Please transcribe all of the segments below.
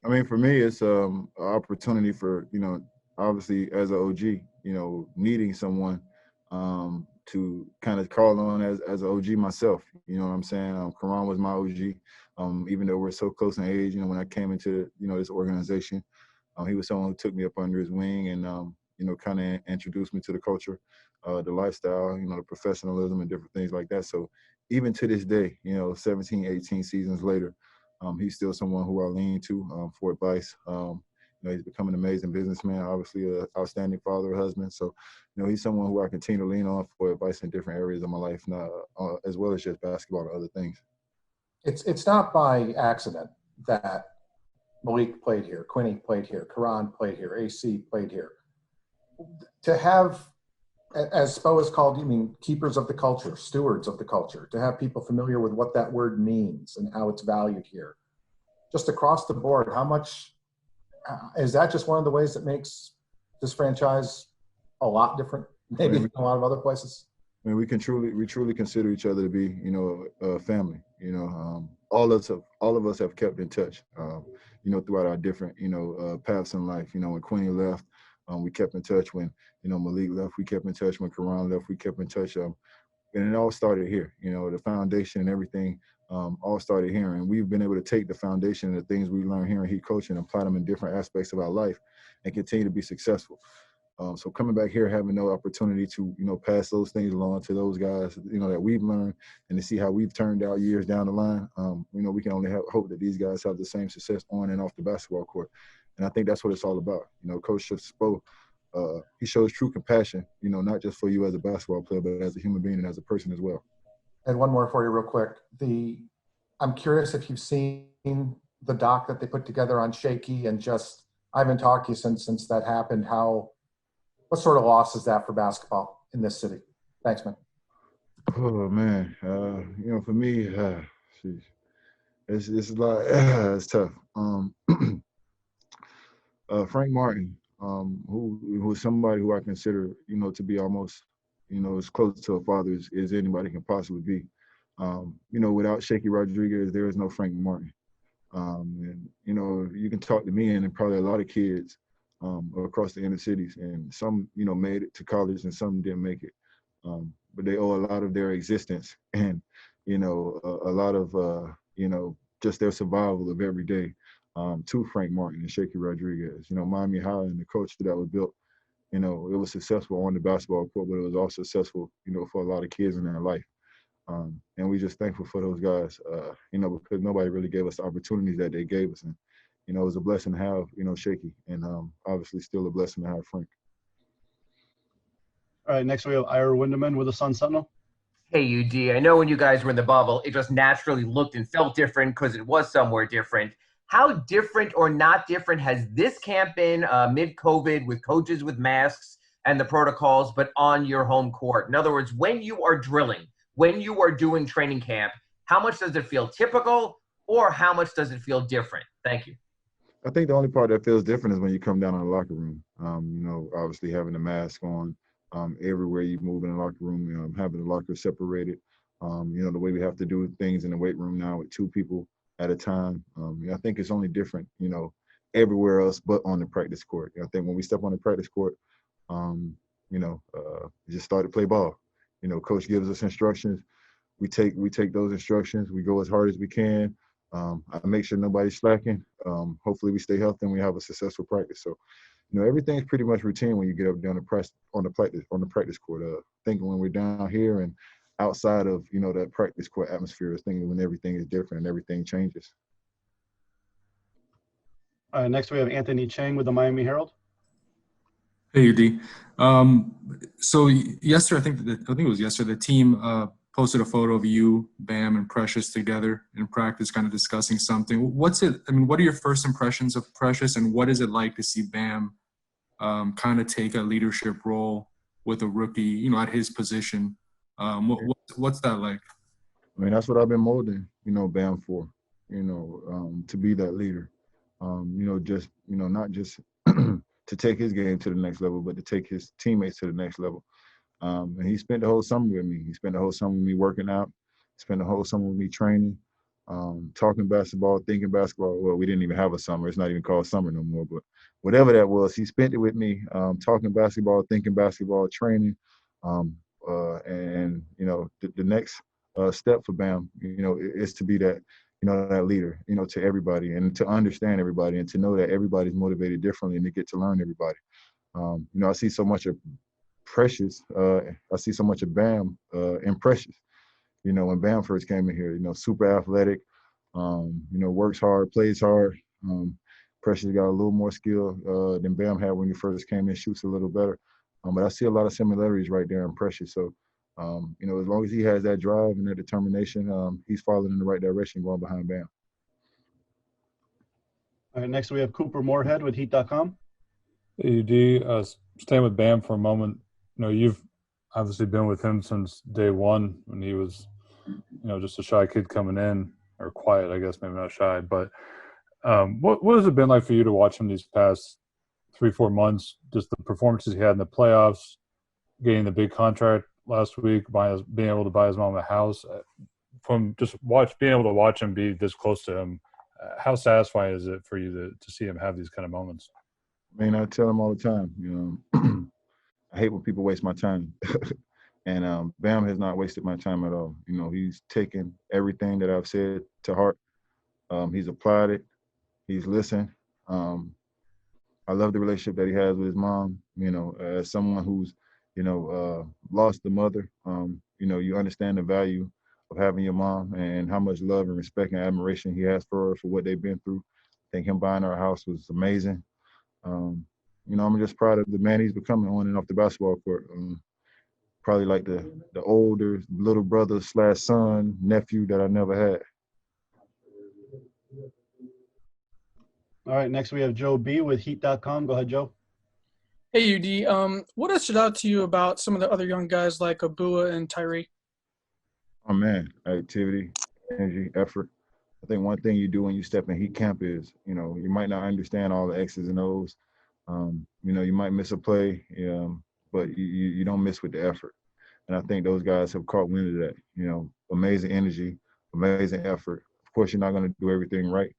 I mean, for me, it's an opportunity for, obviously as an OG, needing someone to kind of call on as an OG myself. You know what I'm saying? Karan was my OG. Even though we're so close in age, when I came into, this organization, he was someone who took me up under his wing and, kind of introduced me to the culture, the lifestyle, the professionalism and different things like that. So even to this day, 17, 18 seasons later, he's still someone who I lean to for advice. He's become an amazing businessman, obviously an outstanding father, husband. So, he's someone who I continue to lean on for advice in different areas of my life, not, as well as just basketball and other things. It's not by accident that Malik played here, Quinny played here, Karan played here, AC played here. To have, as Spo is called, keepers of the culture, stewards of the culture, to have people familiar with what that word means and how it's valued here. Just across the board, how much is that just one of the ways that makes this franchise a lot different, maybe than a lot of other places? I mean, we truly consider each other to be, a family. All of us have kept in touch, throughout our different, paths in life. When Quinny left, we kept in touch. When, Malik left, we kept in touch. When Karan left, we kept in touch. And it all started here. The foundation and everything all started here. And we've been able to take the foundation and the things we learned here in heat coaching and apply them in different aspects of our life and continue to be successful. So coming back here, having no opportunity to, pass those things along to those guys, that we've learned and to see how we've turned out years down the line, we can only hope that these guys have the same success on and off the basketball court. And I think that's what it's all about. Coach Spo, he shows true compassion, not just for you as a basketball player, but as a human being and as a person as well. And one more for you real quick. I'm curious if you've seen the doc that they put together on Shaky and just, I haven't talked to you since that happened. What sort of loss is that for basketball in this city? Thanks, man. Oh man, for me, it's a lot. It's tough. Frank Martin, who is somebody who I consider, to be almost, as close to a father as anybody can possibly be. Without Shaky Rodriguez, there is no Frank Martin. And you can talk to me and probably a lot of kids across the inner cities, and some, made it to college and some didn't make it. But they owe a lot of their existence and, a lot of, just their survival of every day to Frank Martin and Shaky Rodriguez. Miami High and the culture that was built, it was successful on the basketball court, but it was also successful, for a lot of kids in their life. And we're just thankful for those guys, because nobody really gave us the opportunities that they gave us. And, it was a blessing to have, Shaky, and obviously still a blessing to have Frank. All right, next we have Ira Winderman with the Sun Sentinel. Hey, UD. I know when you guys were in the bubble, it just naturally looked and felt different because it was somewhere different. How different or not different has this camp been mid-COVID with coaches with masks and the protocols, but on your home court? In other words, when you are drilling, when you are doing training camp, how much does it feel typical or how much does it feel different? Thank you. I think the only part that feels different is when you come down in the locker room. Obviously having the mask on everywhere you move in the locker room, having the locker separated. The way we have to do things in the weight room now with two people at a time. I think it's only different, everywhere else but on the practice court. I think when we step on the practice court, we just start to play ball. Coach gives us instructions. We take those instructions. We go as hard as we can. I make sure nobody's slacking. Hopefully we stay healthy and we have a successful practice. So, everything's pretty much routine when you get up down on the practice court. Thinking when we're down here and outside of, that practice court atmosphere, is thinking when everything is different and everything changes. All right, next we have Anthony Chang with the Miami Herald. Hey, UD. So yesterday, I think it was yesterday, the team posted a photo of you, Bam, and Precious together in practice, kind of discussing something. What are your first impressions of Precious, and what is it like to see Bam kind of take a leadership role with a rookie, at his position? What's that like? I mean, that's what I've been molding, Bam for, to be that leader. Not just to take his game to the next level, but to take his teammates to the next level. And he spent the whole summer with me. He spent the whole summer with me working out. He spent the whole summer with me training. talking basketball, thinking basketball. Well, we didn't even have a summer. It's not even called summer no more. But whatever that was, he spent it with me, talking basketball, thinking basketball, training. And the next step for Bam, is to be that, that leader, to everybody, and to understand everybody, and to know that everybody's motivated differently, and to get to learn everybody. I see so much of Precious. I see so much of Bam in Precious. When Bam first came in here, super athletic, works hard, plays hard. Precious got a little more skill than Bam had when he first came in, shoots a little better. But I see a lot of similarities right there in Precious. So, as long as he has that drive and that determination, he's following in the right direction, going behind Bam. All right, next we have Cooper Moorhead with Heat.com. AD, staying with Bam for a moment. You've obviously been with him since day one when he was, just a shy kid coming in, or quiet, I guess, maybe not shy. But what has it been like for you to watch him these past 3-4 months? Just the performances he had in the playoffs, getting the big contract last week, being able to buy his mom a house. From just being able to watch him be this close to him, how satisfying is it for you to see him have these kind of moments? I mean, I tell him all the time, I hate when people waste my time. And Bam has not wasted my time at all. He's taken everything that I've said to heart. He's applied it. He's listened. I love the relationship that he has with his mom. As someone who's, lost the mother, you understand the value of having your mom and how much love and respect and admiration he has for her, for what they've been through. I think him buying our house was amazing. I'm just proud of the man he's becoming on and off the basketball court. Probably like the older little brother / son, nephew that I never had. All right, next we have Joe B with Heat.com. Go ahead, Joe. Hey, UD. What has stood out to you about some of the other young guys like Abua and Tyree? Oh, man, activity, energy, effort. I think one thing you do when you step in Heat camp is, you might not understand all the X's and O's. You might miss a play, but you don't miss with the effort. And I think those guys have caught wind of that. Amazing energy, amazing effort. Of course, you're not going to do everything right,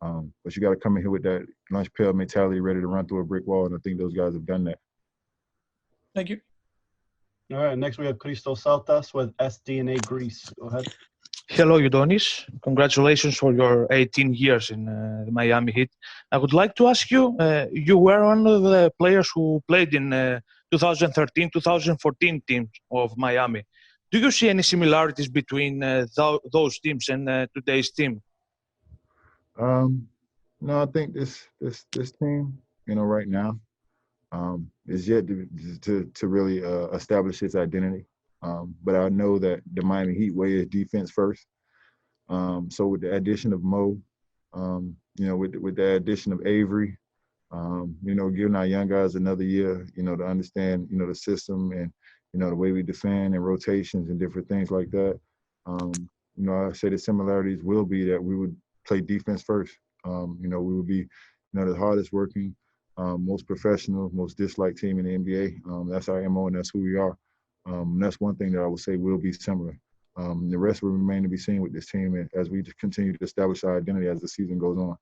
but you got to come in here with that lunch pail mentality, ready to run through a brick wall. And I think those guys have done that. Thank you. All right, next we have Christos Saltas with SDNA Greece. Go ahead. Hello, Udonis. Congratulations for your 18 years in the Miami Heat. I would like to ask you, you were one of the players who played in 2013-2014 teams of Miami. Do you see any similarities between those teams and today's team? No, I think this team, right now, is yet to really establish its identity. But I know that the Miami Heat way is defense first. So with the addition of Mo, with the addition of Avery, giving our young guys another year, to understand, the system and, the way we defend and rotations and different things like that. I say the similarities will be that we would play defense first. We would be, the hardest working, most professional, most disliked team in the NBA. That's our MO and that's who we are. That's one thing that I would say will be similar. The rest will remain to be seen with this team as we continue to establish our identity as the season goes on.